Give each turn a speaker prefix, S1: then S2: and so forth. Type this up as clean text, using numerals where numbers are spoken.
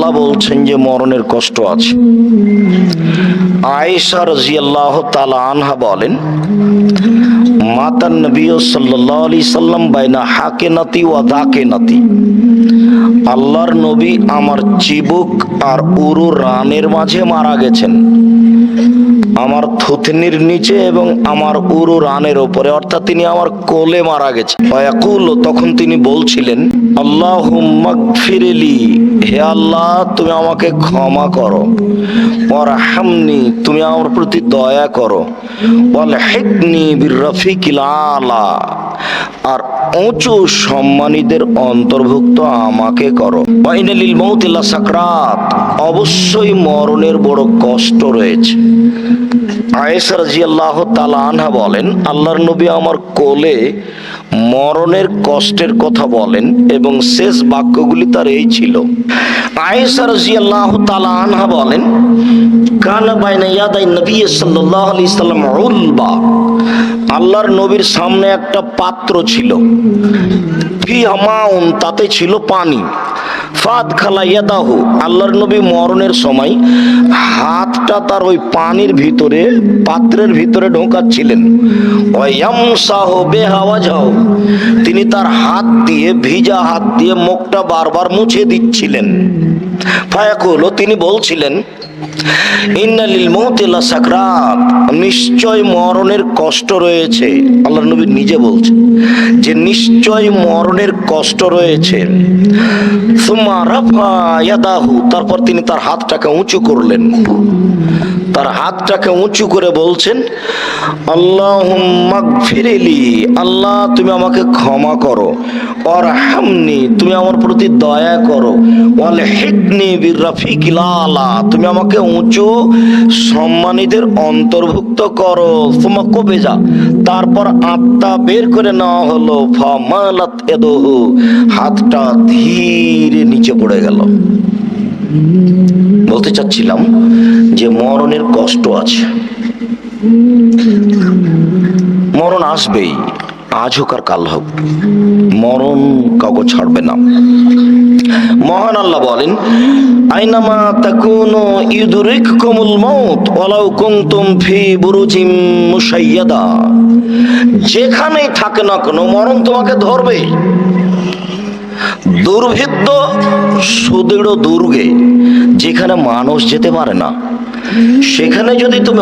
S1: আল্লাহ বলছেন যে মরণের কষ্ট আছে। আয়েশা রাদিয়াল্লাহু তাআলা আনহা বলেন, মাতান নবী সাল্লাল্লাহু আলাইহি সাল্লাম বাইনা হাকেনাতি ওয়া দাকেনাতি, আল্লাহর নবী আমার চিবুক আর উরু রানের মাঝে মারা গেছেন, আমার থুতনির নিচে এবং আমার উরু রানের উপরে, অর্থাৎ তিনি আমার কোলে মারা গেছেন। ওয়াকুল, তখন তিনি বলছিলেন, আল্লাহুম্মা গফিরলি, হে আল্লাহ তুমি আমাকে ক্ষমা করো, ওয়ারহামনি, তুমি আমার প্রতি দয়া করো, ওয়ালহিকনি বিররফিকিল আলা, আর উঁচু সম্মানীদের অন্তর্ভুক্ত আমাকে করো। ওয়াইনা লিল মাউতি লাসাকরাত, অবশ্যই মরণের বড় কষ্ট রয়েছে। আয়েশা রাদিয়াল্লাহু তাআলা আনহা বলেন, আল্লাহর নবী আমার কোলে মরণের কষ্টের কথা বলেন এবং শেষ বাক্যগুলি তার এই ছিল। আয়েশা রাদিয়াল্লাহু তাআলা আনহা বলেন, কানা বাইনা ইয়াদাই নবী সাল্লাল্লাহু আলাইহি সাল্লাম উলবা, আল্লাহর নবীর সামনে একটা পাত্র ছিল, ফিহা মাউন, তাতে ছিল পানি। ফাদ খালা ইয়াদাহু, আল্লাহর নবী মরণের সময় হাতটা তার ওই পানির ভিতরে, পাত্রের ভিতরে ঢোকাচ্ছিলেন। ওয়ায়ামসাহু বিহা ওয়াজহাহু, তিনি তার হাত দিয়ে, ভিজা হাত দিয়ে মুখটা বারবার মুছে দিচ্ছিলেন। ফায়াকুলু, তিনি বলছিলেন, ইন্না লিল মাউতি লাসাকরাত, নিশ্চয় মরণের কষ্ট রয়েছে। আল্লাহর নবী নিজে বলছেন যে নিশ্চয় মরণের কষ্ট রয়েছে। সুম্মা রাফা ইয়াদাহু, তারপর তিনি তার হাতটাকে উঁচু করলেন, তার হাতটাকে উঁচু করে বলছেন, আল্লাহুম্মা গফিরলি, আল্লাহ তুমি আমাকে ক্ষমা করো, ওয়ারহামনি, তুমি আমার প্রতি দয়া করো, ওয়ালহিকনি বিররফিকিল আলা, তুমি আমাকে উঁচু সম্মানীদের অন্তর্ভুক্ত করো। সুম্মা কুবিজা, তারপর আত্মা বের করে নেওয়া হলো। ফামালাত ইয়াদুহু, হাতটা ধীরে নিচে পড়ে গেল। বলতে চাচ্ছিলাম যে মরণের কষ্ট আছে, মরণ আসবেই, আজ হোক আর কাল হোক, মরণ কাউকে ছাড়বে না। মহান আল্লাহ বলেন, আইনামা তাকুনু ইউদরিকুমুল মাউত ওয়ালাউ কুনতুম ফি বুরুজিম মুশাইয়াদা, যেখানেই থাকে না কেন মরণ তোমাকে ধরবে। দুর্ভেদ্য সুদৃঢ় দুর্গে, যেখানে মানুষ যেতে পারে না, সেখানে যদি তুমি